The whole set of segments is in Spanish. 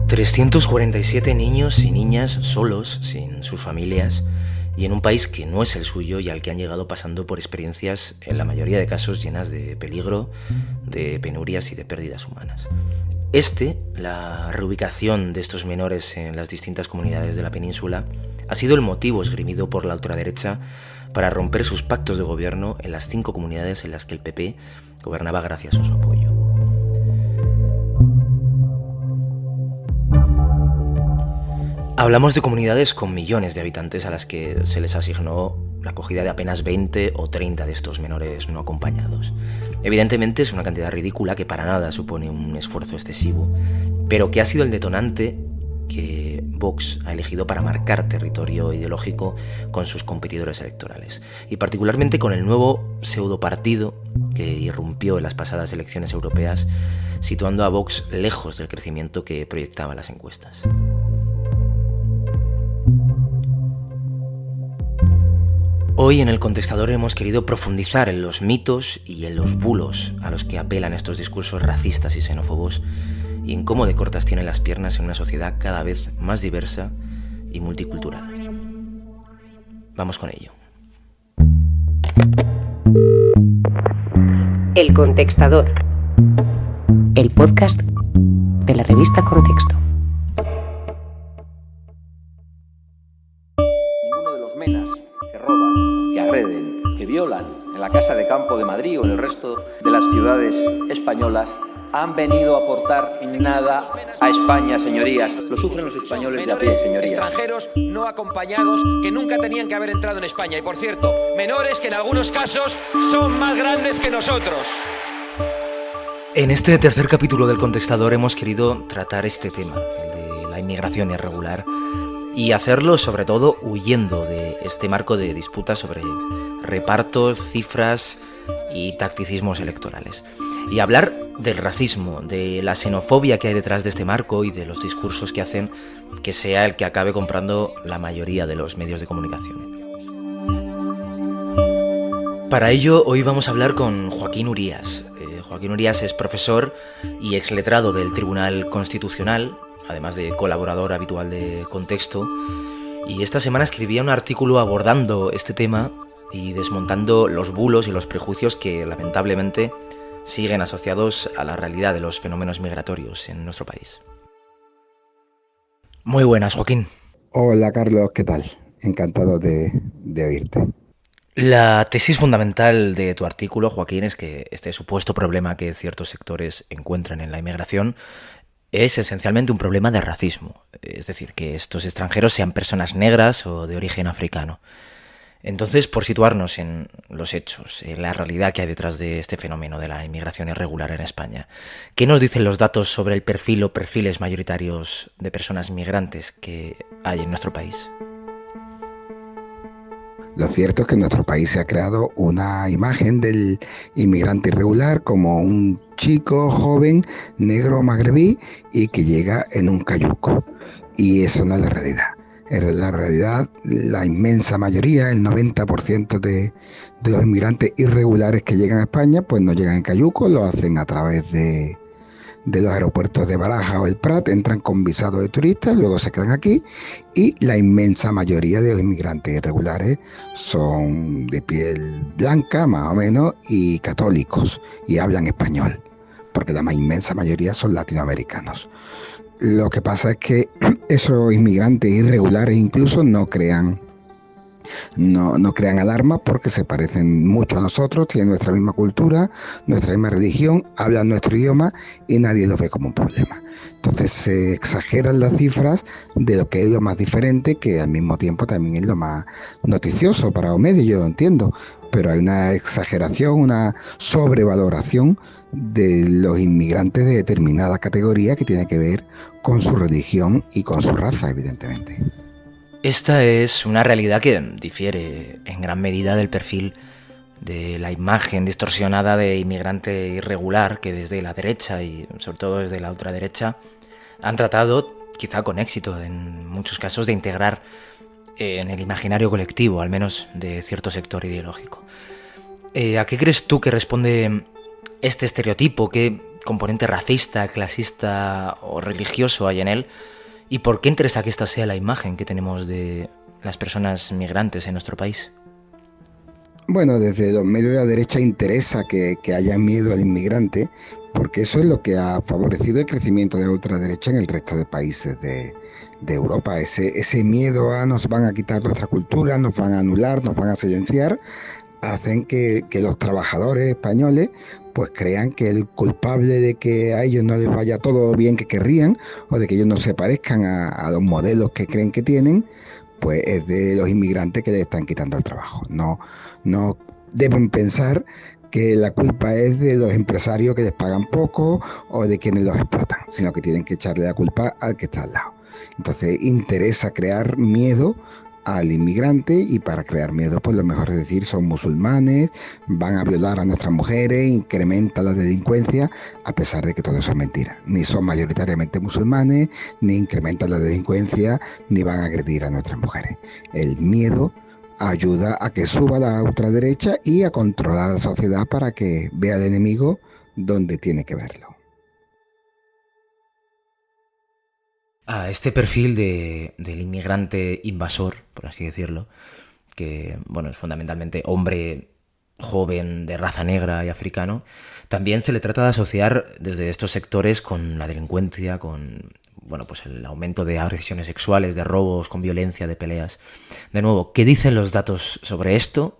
347 niños y niñas solos, sin sus familias, y en un país que no es el suyo y al que han llegado pasando por experiencias, en la mayoría de casos, llenas de peligro, de penurias y de pérdidas humanas. La reubicación de estos menores en las distintas comunidades de la península, ha sido el motivo esgrimido por la ultraderecha para romper sus pactos de gobierno en las 5 comunidades en las que el PP gobernaba gracias a su apoyo. Hablamos de comunidades con millones de habitantes a las que se les asignó la acogida de apenas 20 o 30 de estos menores no acompañados. Evidentemente es una cantidad ridícula que para nada supone un esfuerzo excesivo, pero que ha sido el detonante que Vox ha elegido para marcar territorio ideológico con sus competidores electorales, y particularmente con el nuevo pseudopartido que irrumpió en las pasadas elecciones europeas, situando a Vox lejos del crecimiento que proyectaban las encuestas. Hoy en El Contestador hemos querido profundizar en los mitos y en los bulos a los que apelan estos discursos racistas y xenófobos, y en cómo de cortas tienen las piernas en una sociedad cada vez más diversa y multicultural. Vamos con ello. El Contestador, el podcast de la revista Contexto. Ninguno de los menas que roban, que agreden, que violan en la Casa de Campo de Madrid o en el resto de las ciudades españolas han venido a aportar nada a España, señorías. Lo sufren los españoles de a pie, señorías. Extranjeros no acompañados que nunca tenían que haber entrado en España. Y por cierto, menores que en algunos casos son más grandes que nosotros. En este tercer capítulo del Contestador hemos querido tratar este tema, el de la inmigración irregular, y hacerlo sobre todo huyendo de este marco de disputas sobre repartos, cifras y tacticismos electorales. Y hablar del racismo, de la xenofobia que hay detrás de este marco y de los discursos que hacen que sea el que acabe comprando la mayoría de los medios de comunicación. Para ello, hoy vamos a hablar con Joaquín Urías. Joaquín Urías es profesor y exletrado del Tribunal Constitucional, además de colaborador habitual de Contexto, y esta semana escribía un artículo abordando este tema y desmontando los bulos y los prejuicios que lamentablemente siguen asociados a la realidad de los fenómenos migratorios en nuestro país. Muy buenas, Joaquín. Hola, Carlos, ¿qué tal? Encantado de oírte. La tesis fundamental de tu artículo, Joaquín, es que este supuesto problema que ciertos sectores encuentran en la inmigración es esencialmente un problema de racismo, es decir, que estos extranjeros sean personas negras o de origen africano. Entonces, por situarnos en los hechos, en la realidad que hay detrás de este fenómeno de la inmigración irregular en España, ¿qué nos dicen los datos sobre el perfil o perfiles mayoritarios de personas migrantes que hay en nuestro país? Lo cierto es que en nuestro país se ha creado una imagen del inmigrante irregular como un chico joven, negro magrebí y que llega en un cayuco. Y eso no es la realidad. En la realidad, la inmensa mayoría, el 90% de los inmigrantes irregulares que llegan a España, pues no llegan en cayuco, lo hacen a través de los aeropuertos de Barajas o el Prat, entran con visado de turistas, luego se quedan aquí, y la inmensa mayoría de los inmigrantes irregulares son de piel blanca, más o menos, y católicos, y hablan español, porque la inmensa mayoría son latinoamericanos. Lo que pasa es que esos inmigrantes irregulares incluso no crean alarma porque se parecen mucho a nosotros, tienen nuestra misma cultura, nuestra misma religión, hablan nuestro idioma y nadie los ve como un problema. Entonces se exageran las cifras de lo que es lo más diferente, que al mismo tiempo también es lo más noticioso para los medios, yo lo entiendo, pero hay una exageración, una sobrevaloración de los inmigrantes de determinada categoría que tiene que ver con su religión y con su raza, evidentemente. Esta es una realidad que difiere en gran medida del perfil de la imagen distorsionada de inmigrante irregular que desde la derecha y sobre todo desde la ultraderecha han tratado, quizá con éxito en muchos casos, de integrar en el imaginario colectivo, al menos de cierto sector ideológico. ¿A qué crees tú que responde este estereotipo? ¿Qué componente racista, clasista o religioso hay en él? ¿Y por qué interesa que esta sea la imagen que tenemos de las personas migrantes en nuestro país? Bueno, desde los medios de la derecha interesa que haya miedo al inmigrante, porque eso es lo que ha favorecido el crecimiento de la ultraderecha en el resto de países de Europa. Ese miedo a nos van a quitar nuestra cultura, nos van a anular, nos van a silenciar, hacen que los trabajadores españoles pues crean que el culpable de que a ellos no les vaya todo bien que querrían, o de que ellos no se parezcan a los modelos que creen que tienen, pues es de los inmigrantes que les están quitando el trabajo. No deben pensar que la culpa es de los empresarios que les pagan poco o de quienes los explotan, sino que tienen que echarle la culpa al que está al lado. Entonces interesa crear miedo al inmigrante, y para crear miedo pues lo mejor es decir son musulmanes, van a violar a nuestras mujeres, incrementa la delincuencia, a pesar de que todo eso es mentira. Ni son mayoritariamente musulmanes, ni incrementan la delincuencia, ni van a agredir a nuestras mujeres. El miedo ayuda a que suba la ultraderecha y a controlar a la sociedad para que vea al enemigo donde tiene que verlo. A este perfil del inmigrante invasor, por así decirlo, que bueno, es fundamentalmente hombre joven de raza negra y africano, también se le trata de asociar desde estos sectores con la delincuencia, con bueno, pues el aumento de agresiones sexuales, de robos, con violencia, de peleas. De nuevo, ¿qué dicen los datos sobre esto?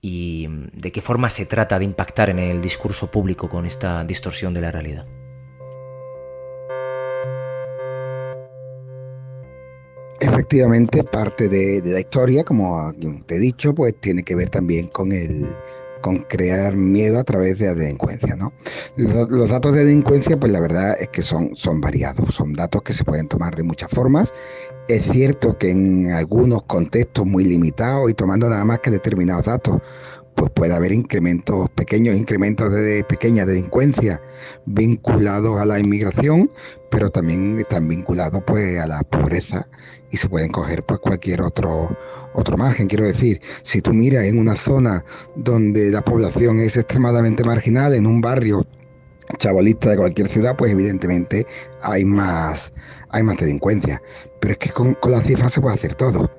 ¿Y de qué forma se trata de impactar en el discurso público con esta distorsión de la realidad? Efectivamente, parte de la historia, como te he dicho, pues tiene que ver también con crear miedo a través de la delincuencia, ¿no? Los datos de delincuencia, pues la verdad es que son variados, son datos que se pueden tomar de muchas formas. Es cierto que en algunos contextos muy limitados y tomando nada más que determinados datos, pues puede haber pequeños incrementos de pequeña delincuencia vinculados a la inmigración, pero también están vinculados pues a la pobreza y se pueden coger pues cualquier otro margen. Quiero decir, si tú miras en una zona donde la población es extremadamente marginal, en un barrio chabolista de cualquier ciudad, pues evidentemente hay más delincuencia. Pero es que con las cifras se puede hacer todo.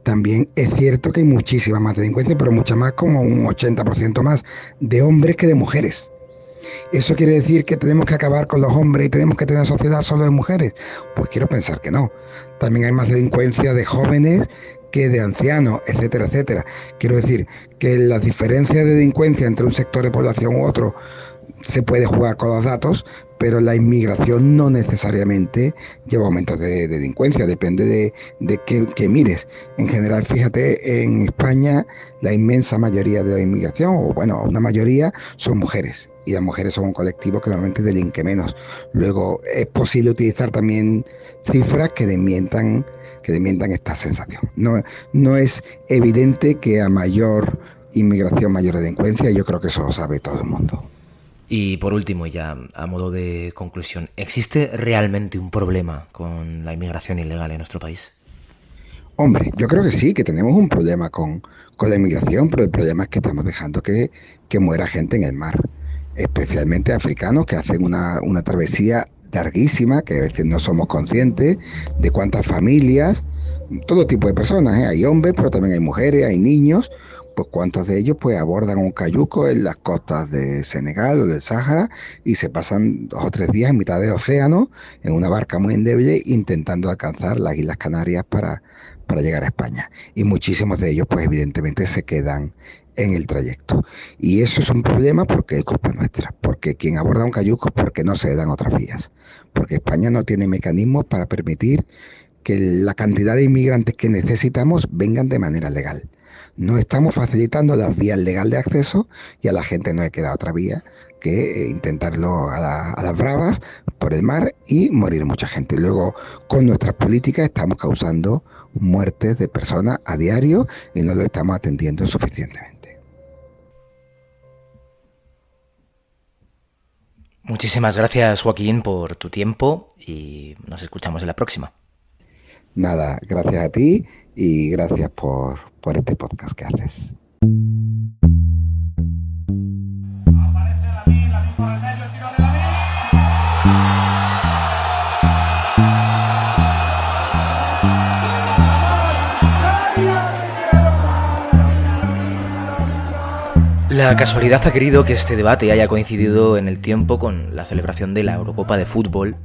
También es cierto que hay muchísima más delincuencia, pero mucha más, como un 80% más de hombres que de mujeres. ¿Eso quiere decir que tenemos que acabar con los hombres y tenemos que tener sociedad solo de mujeres? Pues quiero pensar que no. También hay más delincuencia de jóvenes que de ancianos, etcétera, etcétera. Quiero decir que las diferencias de delincuencia entre un sector de población u otro se puede jugar con los datos, pero la inmigración no necesariamente lleva aumentos de delincuencia, depende de qué mires. En general, fíjate, en España la inmensa mayoría de la inmigración, o bueno, una mayoría, son mujeres, y las mujeres son un colectivo que normalmente delinque menos. Luego, es posible utilizar también cifras que desmientan esta sensación. No es evidente que a mayor inmigración, mayor delincuencia, yo creo que eso lo sabe todo el mundo. Y por último, ya a modo de conclusión, ¿existe realmente un problema con la inmigración ilegal en nuestro país? Hombre, yo creo que sí, que tenemos un problema con la inmigración, pero el problema es que estamos dejando que muera gente en el mar, especialmente africanos que hacen una travesía larguísima, que a veces no somos conscientes de cuántas familias, todo tipo de personas, hay hombres, pero también hay mujeres, hay niños, pues cuántos de ellos pues abordan un cayuco en las costas de Senegal o del Sáhara y se pasan 2 o 3 días en mitad del océano en una barca muy endeble intentando alcanzar las Islas Canarias para llegar a España. Y muchísimos de ellos pues evidentemente se quedan en el trayecto. Y eso es un problema porque es culpa nuestra, porque quien aborda un cayuco es porque no se le dan otras vías, porque España no tiene mecanismos para permitir que la cantidad de inmigrantes que necesitamos vengan de manera legal. No estamos facilitando las vías legales de acceso y a la gente no le queda otra vía que intentarlo a las bravas por el mar y morir mucha gente. Luego, con nuestras políticas estamos causando muertes de personas a diario y no lo estamos atendiendo suficientemente. Muchísimas gracias, Joaquín, por tu tiempo y nos escuchamos en la próxima. Nada, gracias a ti y gracias por este podcast que haces. Aparece la misma, el tiro de la La casualidad ha querido que este debate haya coincidido en el tiempo con la celebración de la Eurocopa de fútbol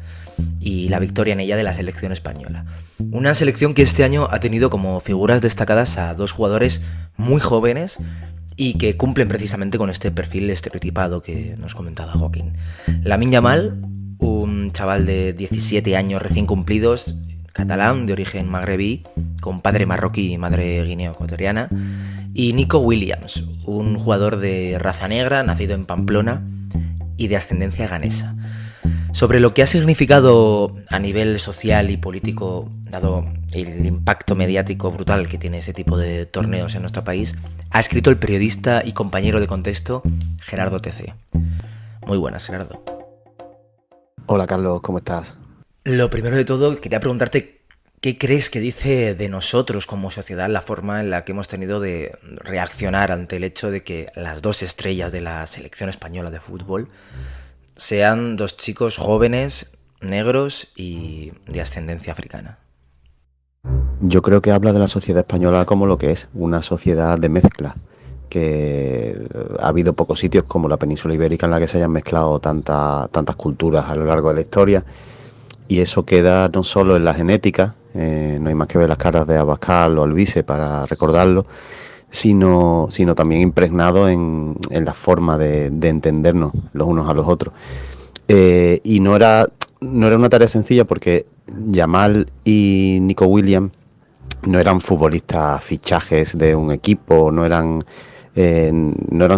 y la victoria en ella de la selección española. Una selección que este año ha tenido como figuras destacadas a dos jugadores muy jóvenes y que cumplen precisamente con este perfil estereotipado que nos comentaba Joaquín. Lamine Yamal, un chaval de 17 años recién cumplidos, catalán de origen magrebí, con padre marroquí y madre guineo-ecuatoriana, y Nico Williams, un jugador de raza negra, nacido en Pamplona y de ascendencia ganesa. Sobre lo que ha significado a nivel social y político, dado el impacto mediático brutal que tiene ese tipo de torneos en nuestro país, ha escrito el periodista y compañero de Contexto, Gerardo TC. Muy buenas, Gerardo. Hola, Carlos, ¿cómo estás? Lo primero de todo, quería preguntarte qué crees que dice de nosotros como sociedad la forma en la que hemos tenido de reaccionar ante el hecho de que las dos estrellas de la selección española de fútbol sean dos chicos jóvenes, negros y de ascendencia africana. Yo creo que habla de la sociedad española como lo que es, una sociedad de mezcla, que ha habido pocos sitios como la península ibérica en la que se hayan mezclado tantas culturas a lo largo de la historia, y eso queda no solo en la genética, no hay más que ver las caras de Abascal o Alvise para recordarlo, sino también impregnado en la forma de entendernos los unos a los otros. Y no era una tarea sencilla porque Yamal y Nico Williams no eran futbolistas fichajes de un equipo, no eran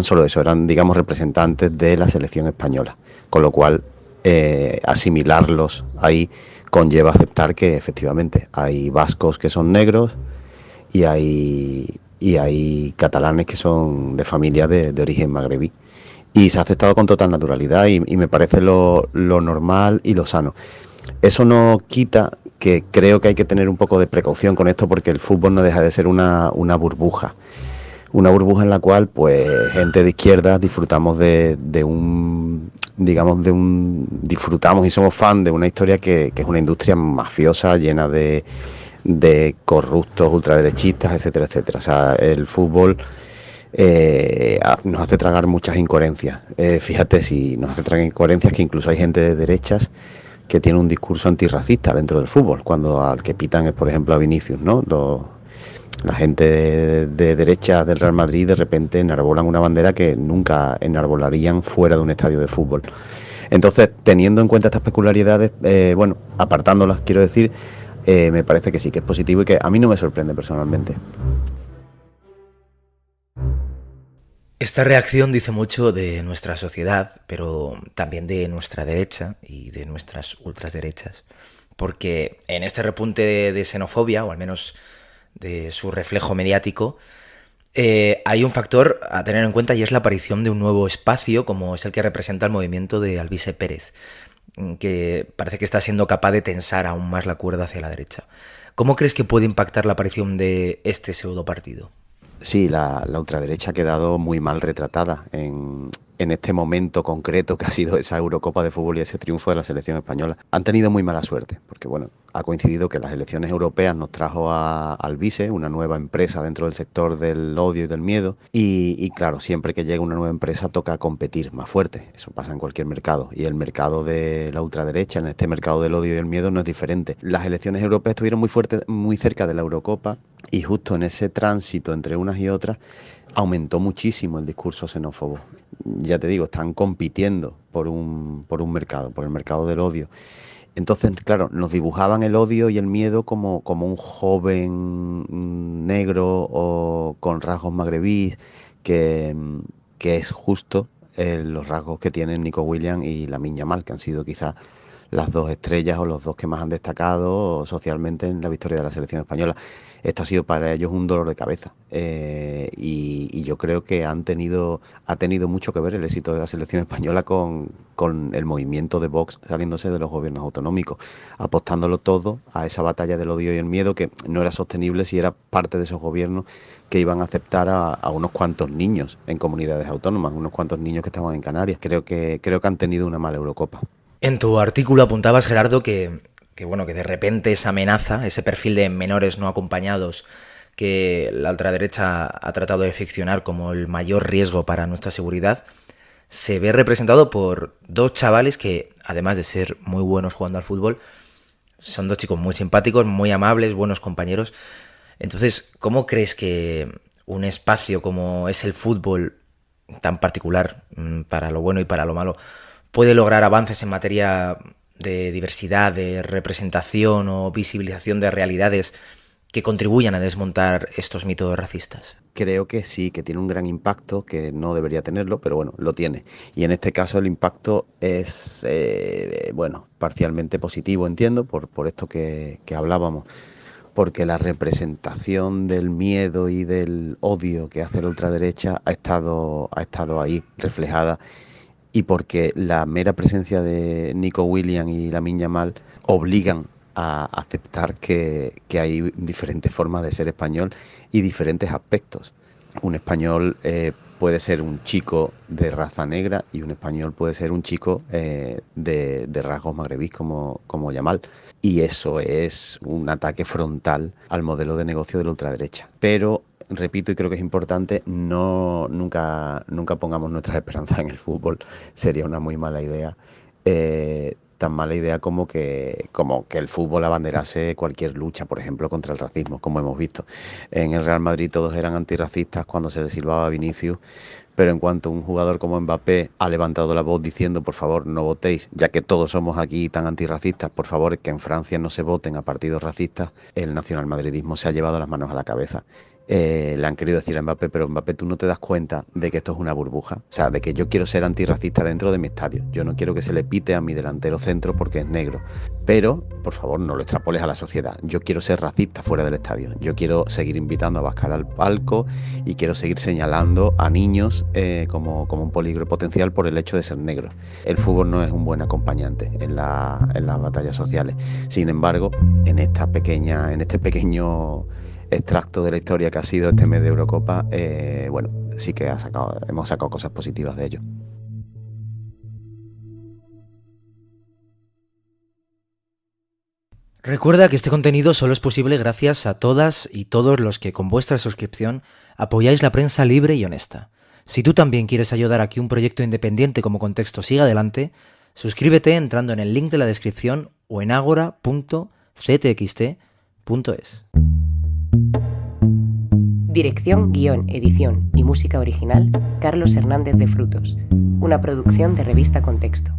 solo eso, eran, digamos, representantes de la selección española, con lo cual asimilarlos ahí conlleva aceptar que efectivamente hay vascos que son negros y hay catalanes que son de familia de origen magrebí, y se ha aceptado con total naturalidad y me parece lo normal y lo sano. Eso no quita que creo que hay que tener un poco de precaución con esto, porque el fútbol no deja de ser una burbuja en la cual pues gente de izquierda disfrutamos disfrutamos y somos fan de una historia que es una industria mafiosa llena de corruptos, ultraderechistas, etcétera, etcétera. O sea, el fútbol nos hace tragar muchas incoherencias. Fíjate, si nos hace tragar incoherencias que incluso hay gente de derechas que tiene un discurso antirracista dentro del fútbol, cuando al que pitan es, por ejemplo, a Vinicius, ¿no? La gente de derecha del Real Madrid de repente enarbolan una bandera que nunca enarbolarían fuera de un estadio de fútbol. Entonces, teniendo en cuenta estas peculiaridades, apartándolas, quiero decir, me parece que sí, que es positivo y que a mí no me sorprende personalmente. Esta reacción dice mucho de nuestra sociedad, pero también de nuestra derecha y de nuestras ultraderechas, porque en este repunte de xenofobia, o al menos de su reflejo mediático, hay un factor a tener en cuenta, y es la aparición de un nuevo espacio, como es el que representa el movimiento de Alvise Pérez, que parece que está siendo capaz de tensar aún más la cuerda hacia la derecha. ¿Cómo crees que puede impactar la aparición de este pseudopartido? Sí, la ultraderecha ha quedado muy mal retratada en este momento concreto que ha sido esa Eurocopa de fútbol y ese triunfo de la selección española. Han tenido muy mala suerte, porque bueno, ha coincidido que las elecciones europeas nos trajo a Alvise, una nueva empresa dentro del sector del odio y del miedo, y claro, siempre que llega una nueva empresa toca competir más fuerte. Eso pasa en cualquier mercado, y el mercado de la ultraderecha, en este mercado del odio y el miedo, no es diferente. Las elecciones europeas estuvieron muy cerca de la Eurocopa, y justo en ese tránsito entre unas y otras aumentó muchísimo el discurso xenófobo. Ya te digo, están compitiendo por un mercado, por el mercado del odio. Entonces, claro, nos dibujaban el odio y el miedo como un joven negro o con rasgos magrebíes, que es justo los rasgos que tienen Nico Williams y Lamine Yamal, que han sido quizás las dos estrellas o los dos que más han destacado socialmente en la victoria de la selección española. Esto ha sido para ellos un dolor de cabeza, y yo creo que ha tenido mucho que ver el éxito de la selección española con el movimiento de Vox saliéndose de los gobiernos autonómicos, apostándolo todo a esa batalla del odio y el miedo, que no era sostenible si era parte de esos gobiernos que iban a aceptar a unos cuantos niños en comunidades autónomas, unos cuantos niños que estaban en Canarias. Creo que han tenido una mala Eurocopa. En tu artículo apuntabas, Gerardo, que de repente esa amenaza, ese perfil de menores no acompañados que la ultraderecha ha tratado de ficcionar como el mayor riesgo para nuestra seguridad, se ve representado por dos chavales que, además de ser muy buenos jugando al fútbol, son dos chicos muy simpáticos, muy amables, buenos compañeros. Entonces, ¿cómo crees que un espacio como es el fútbol, tan particular para lo bueno y para lo malo, puede lograr avances en materia de diversidad, de representación o visibilización de realidades que contribuyan a desmontar estos mitos racistas? Creo que sí, que tiene un gran impacto, que no debería tenerlo, pero bueno, lo tiene. Y en este caso el impacto es, parcialmente positivo, entiendo, por esto que hablábamos, porque la representación del miedo y del odio que hace la ultraderecha ha estado ahí reflejada, y porque la mera presencia de Nico Williams y Lamine Yamal obligan a aceptar que hay diferentes formas de ser español y diferentes aspectos. Un español puede ser un chico de raza negra y un español puede ser un chico de rasgos magrebíes como Yamal. Y eso es un ataque frontal al modelo de negocio de la ultraderecha. Pero, repito, y creo que es importante, nunca pongamos nuestras esperanzas en el fútbol. Sería una muy mala idea. Tan mala idea como que el fútbol abanderase cualquier lucha, por ejemplo, contra el racismo, como hemos visto. En el Real Madrid todos eran antirracistas cuando se les silbaba a Vinicius, pero en cuanto un jugador como Mbappé ha levantado la voz diciendo, por favor, no votéis, ya que todos somos aquí tan antirracistas, por favor, que en Francia no se voten a partidos racistas, el nacionalmadridismo se ha llevado las manos a la cabeza. Le han querido decir a Mbappé, pero Mbappé, tú no te das cuenta de que esto es una burbuja, o sea, de que yo quiero ser antirracista dentro de mi estadio, yo no quiero que se le pite a mi delantero centro porque es negro, pero por favor no lo extrapoles a la sociedad. Yo quiero ser racista fuera del estadio, yo quiero seguir invitando a Abascal al palco y quiero seguir señalando a niños como un peligro potencial por el hecho de ser negros. El fútbol no es un buen acompañante en las batallas sociales. Sin embargo, en este pequeño extracto de la historia que ha sido este mes de Eurocopa, sí que hemos sacado cosas positivas de ello. Recuerda que este contenido solo es posible gracias a todas y todos los que con vuestra suscripción apoyáis la prensa libre y honesta. Si tú también quieres ayudar a que un proyecto independiente como Contexto siga adelante, suscríbete entrando en el link de la descripción o en agora.ctxt.es. Dirección, guión, edición y música original, Carlos Hernández de Frutos. Una producción de Revista Contexto.